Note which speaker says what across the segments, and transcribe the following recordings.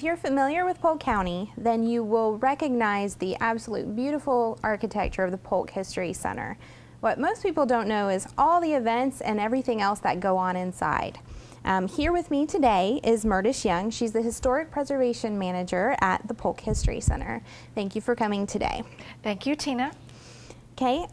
Speaker 1: you're familiar with Polk County, then you will recognize the absolute beautiful architecture of the Polk History Center. What most people don't know is all the events and everything else that go on inside. Here with me today is Murtish Young. She's the Historic Preservation Manager at the Polk History Center. Thank you for coming today.
Speaker 2: Thank you, Tina.
Speaker 1: Okay.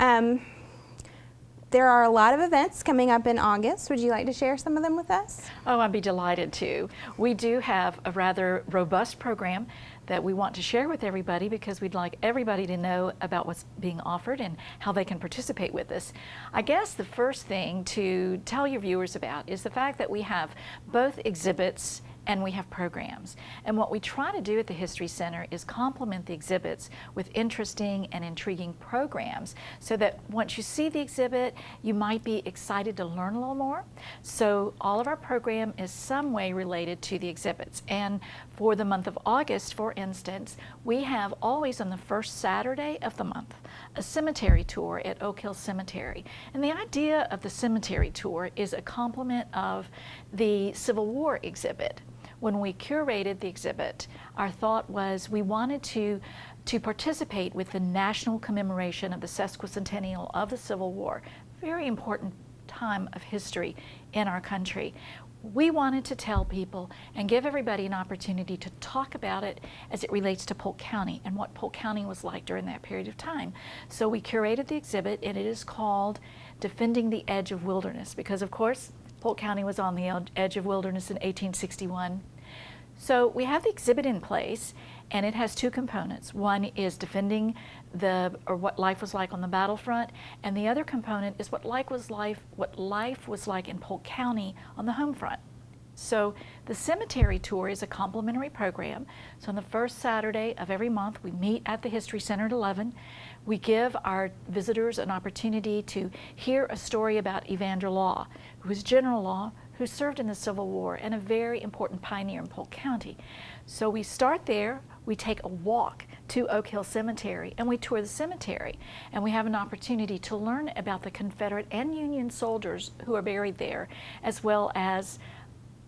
Speaker 1: There are a lot of events coming up in August. Would you like to share some of them with us?
Speaker 2: Oh, I'd be delighted to. We do have a rather robust program that we want to share with everybody because we'd like everybody to know about what's being offered and how they can participate with us. I guess the first thing to tell your viewers about is the fact that we have both exhibits and we have programs. And what we try to do at the History Center is complement the exhibits with interesting and intriguing programs so that once you see the exhibit, you might be excited to learn a little more. So all of our program is some way related to the exhibits. And for the month of August, for instance, we have always on the first Saturday of the month a cemetery tour at Oak Hill Cemetery. And the idea of the cemetery tour is a complement of the Civil War exhibit. When we curated the exhibit, our thought was we wanted to participate with the national commemoration of the sesquicentennial of the Civil War, very important time of history in our country. We wanted to tell people and give everybody an opportunity to talk about it as it relates to Polk County and what Polk County was like during that period of time. So we curated the exhibit, and it is called Defending the Edge of Wilderness because, of course, Polk County was on the edge of wilderness in 1861. So we have the exhibit in place, and it has two components. One is defending what life was like on the battlefront, and the other component is what life was like in Polk County on the home front. So the cemetery tour is a complimentary program. So on the first Saturday of every month, we meet at the History Center at 11. We give our visitors an opportunity to hear a story about Evander Law, who was General Law, who served in the Civil War and a very important pioneer in Polk County. So we start there, we take a walk to Oak Hill Cemetery, and we tour the cemetery. And we have an opportunity to learn about the Confederate and Union soldiers who are buried there, as well as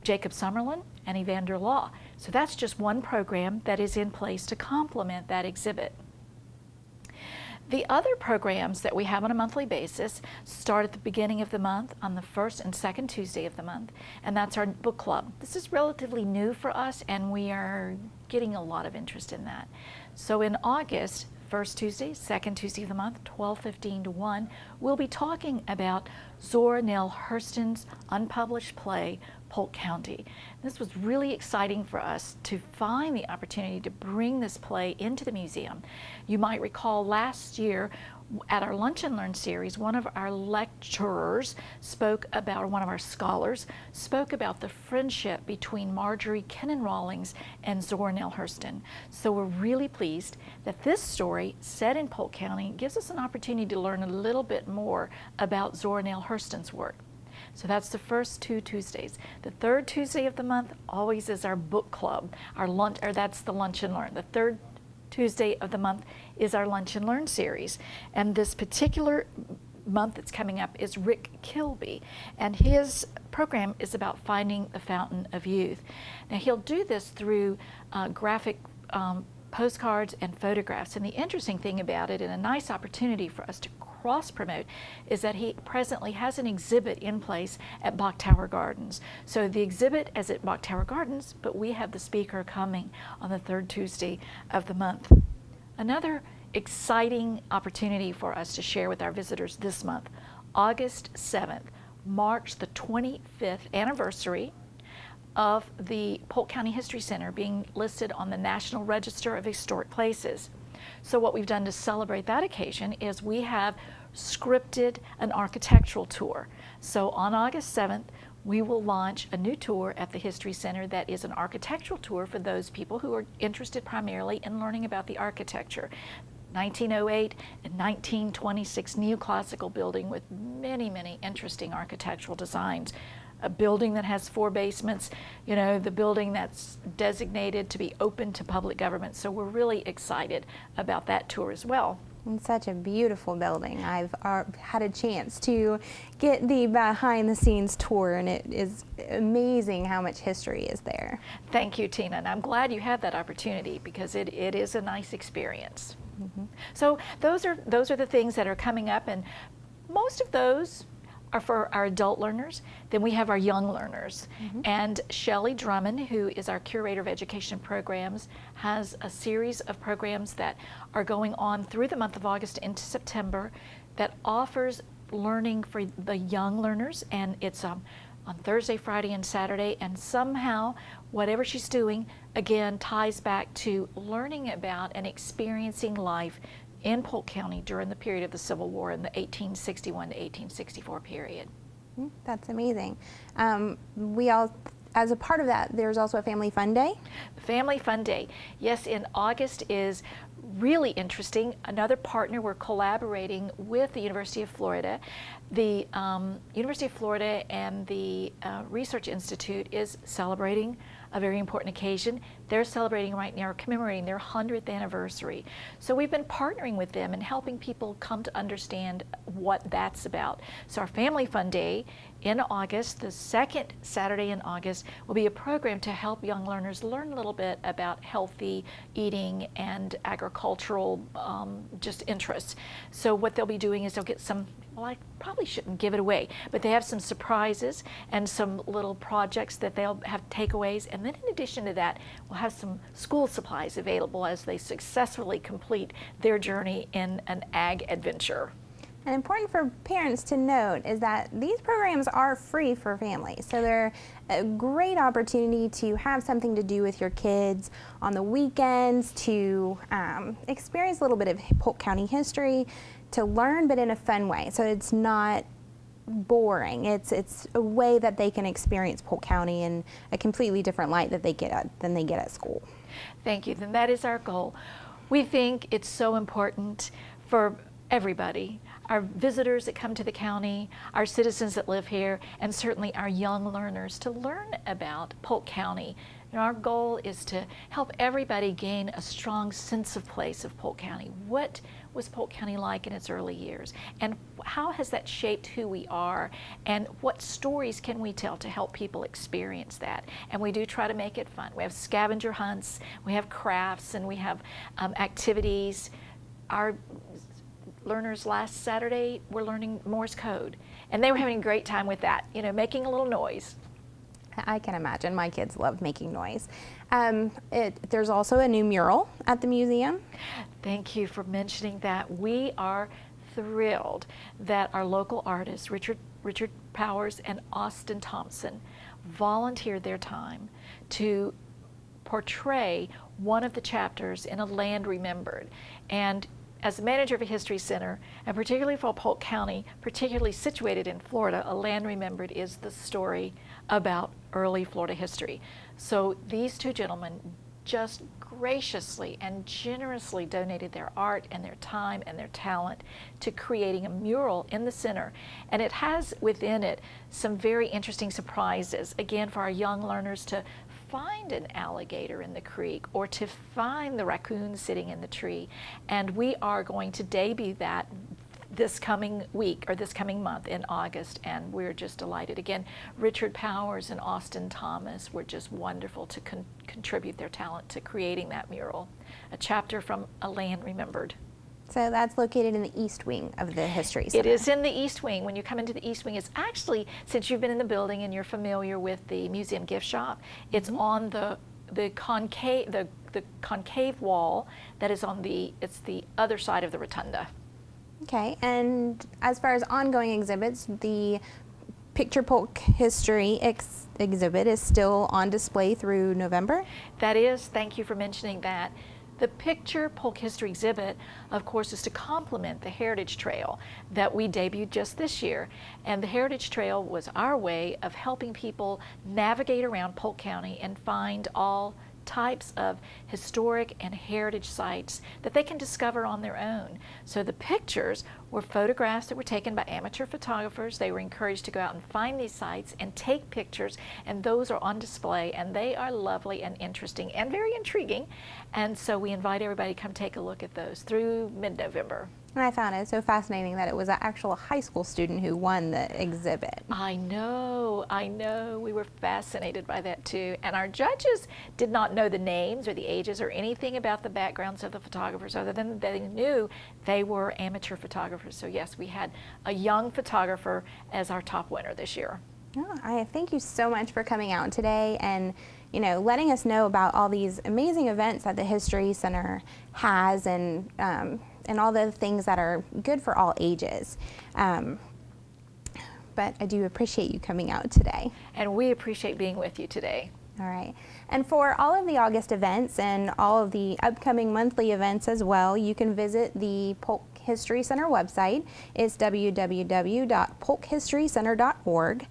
Speaker 2: Jacob Summerlin and Evander Law. So that's just one program that is in place to complement that exhibit. The other programs that we have on a monthly basis start at the beginning of the month on the first and second Tuesday of the month, and that's our book club. This is relatively new for us, and we are getting a lot of interest in that. So in August, first Tuesday, second Tuesday of the month, 12:15 to 1, we'll be talking about Zora Neale Hurston's unpublished play, Polk County. This was really exciting for us to find the opportunity to bring this play into the museum. You might recall last year at our Lunch and Learn series, one of our lecturers spoke about, or one of our scholars spoke about the friendship between Marjorie Kinnan Rawlings and Zora Neale Hurston. So we're really pleased that this story, set in Polk County, gives us an opportunity to learn a little bit more about Zora Neale Hurston's work. So that's the first two Tuesdays. The third Tuesday of the month always is our book club, our lunch, or that's the Lunch and Learn. The third Tuesday of the month is our Lunch and Learn series. And this particular month that's coming up is Rick Kilby, and his program is about finding the fountain of youth. Now he'll do this through graphic postcards and photographs, and the interesting thing about it, and a nice opportunity for us to cross-promote, is that he presently has an exhibit in place at Bok Tower Gardens. So the exhibit is at Bok Tower Gardens, but we have the speaker coming on the third Tuesday of the month. Another exciting opportunity for us to share with our visitors this month, August 7th, marks the 25th anniversary of the Polk County History Center being listed on the National Register of Historic Places. So what we've done to celebrate that occasion is we have scripted an architectural tour. So on August 7th, we will launch a new tour at the History Center that is an architectural tour for those people who are interested primarily in learning about the architecture. 1908 and 1926 neoclassical building with many, many interesting architectural designs. A building that has 4 basements, you know, the building that's designated to be open to public government. So we're really excited about that tour as well.
Speaker 1: It's such a beautiful building. I've had a chance to get the behind the scenes tour, and it is amazing how much history is there.
Speaker 2: Thank you, Tina, and I'm glad you had that opportunity because it is a nice experience. So those are the things that are coming up, and most of those are for our adult learners. Then we have our young learners. And Shelley Drummond, who is our Curator of Education Programs, has a series of programs that are going on through the month of August into September that offers learning for the young learners, and it's on Thursday, Friday, and Saturday, and somehow whatever she's doing, again, ties back to learning about and experiencing life in Polk County during the period of the Civil War in the 1861 to 1864 period.
Speaker 1: That's amazing. As a part of that, there's also a Family Fun Day.
Speaker 2: Family Fun Day. Yes, in August is really interesting. Another partner, we're collaborating with the University of Florida. The University of Florida and the Research Institute is celebrating a very important occasion. They're celebrating right now, commemorating their 100th anniversary. So we've been partnering with them and helping people come to understand what that's about. So our Family Fun Day in August, the second Saturday in August, will be a program to help young learners learn a little bit about healthy eating and agricultural just interests. So what they'll be doing is they'll get some, well, I probably shouldn't give it away, but they have some surprises and some little projects that they'll have takeaways. And then in addition to that, we'll have some school supplies available as they successfully complete their journey in an ag adventure.
Speaker 1: And important for parents to note is that these programs are free for families. So they're a great opportunity to have something to do with your kids on the weekends, to experience a little bit of Polk County history, to learn, but in a fun way. So it's not boring. It's a way that they can experience Polk County in a completely different light than they get at school.
Speaker 2: Thank you. Then that is our goal. We think it's so important for everybody, our visitors that come to the county, our citizens that live here, and certainly our young learners to learn about Polk County. And our goal is to help everybody gain a strong sense of place of Polk County. What was Polk County like in its early years? And how has that shaped who we are? And what stories can we tell to help people experience that? And we do try to make it fun. We have scavenger hunts, we have crafts, and we have activities. Our learners last Saturday were learning Morse code, and they were having a great time with that, you know, making a little noise.
Speaker 1: I can imagine. My kids love making noise. There's also a new mural at the museum.
Speaker 2: Thank you for mentioning that. We are thrilled that our local artists, Richard Powers and Austin Thompson, volunteered their time to portray one of the chapters in A Land Remembered. And as the manager of a history center, and particularly for Polk County, particularly situated in Florida, A Land Remembered is the story about early Florida history. So these two gentlemen just graciously and generously donated their art and their time and their talent to creating a mural in the center. And it has within it some very interesting surprises, again, for our young learners to find an alligator in the creek or to find the raccoon sitting in the tree. And we are going to debut that this coming week or this coming month in August, and we're just delighted. Again, Richard Powers and Austin Thomas were just wonderful to contribute their talent to creating that mural, a chapter from A Land Remembered.
Speaker 1: So that's located in the East Wing of the History Center.
Speaker 2: It is in the East Wing. When you come into the East Wing, it's actually, since you've been in the building and you're familiar with the museum gift shop, it's on the concave wall that is on it's the other side of the rotunda.
Speaker 1: Okay, and as far as ongoing exhibits, the Picture Polk History exhibit is still on display through November?
Speaker 2: That is, thank you for mentioning that. The Picture Polk History exhibit, of course, is to complement the Heritage Trail that we debuted just this year. And the Heritage Trail was our way of helping people navigate around Polk County and find all types of historic and heritage sites that they can discover on their own. So the pictures were photographs that were taken by amateur photographers. They were encouraged to go out and find these sites and take pictures, and those are on display, and they are lovely and interesting and very intriguing. And so we invite everybody to come take a look at those through mid-November.
Speaker 1: And I found it so fascinating that it was an actual high school student who won the exhibit.
Speaker 2: I know. We were fascinated by that too. And our judges did not know the names or the ages or anything about the backgrounds of the photographers other than they knew they were amateur photographers. So yes, we had a young photographer as our top winner this year.
Speaker 1: Oh, I thank you so much for coming out today and letting us know about all these amazing events that the History Center has and all the things that are good for all ages. But I do appreciate you coming out today.
Speaker 2: And we appreciate being with you today.
Speaker 1: All right. And for all of the August events and all of the upcoming monthly events as well, you can visit the Polk History Center website. It's www.polkhistorycenter.org.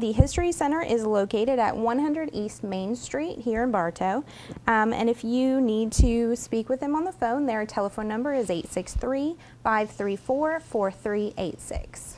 Speaker 1: The History Center is located at 100 East Main Street here in Bartow. And if you need to speak with them on the phone, their telephone number is 863-534-4386.